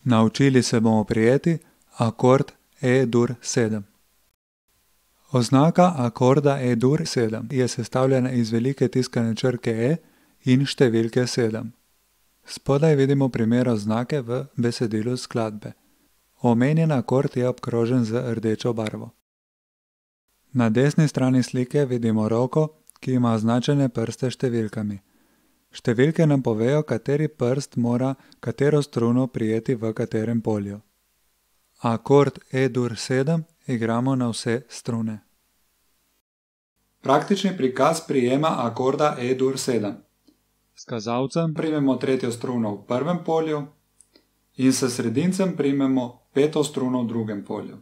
Naučili se bomo prijeti akord E-dur 7. Oznaka akorda E-dur 7 je sestavljena iz velike tiskane črke E in številke 7. Spodaj vidimo primer oznake v besedilu skladbe. Omenjen akord je obkrožen z rdečo barvo. Na desni strani slike vidimo roko, ki ima označene prste s številkami. Številke nam povejo, kateri prst mora katero struno prijeti v katerem polju. Akord E-dur 7 igramo na vse strune. Praktični prikaz prijema akorda E-dur 7. S kazalcem primemo tretjo struno v prvem polju in s sredincem primemo peto struno v drugem polju.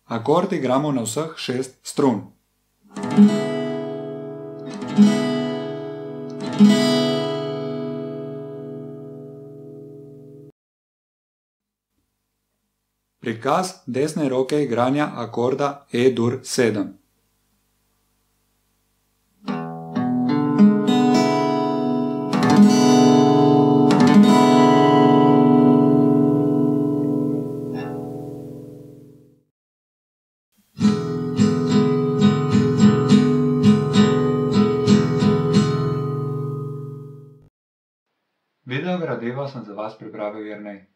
Akord igramo na vseh 6 strun. Prikaz desne roke igranja akorda E-dur 7. Video gradivo sem za vas pripravil Jernej.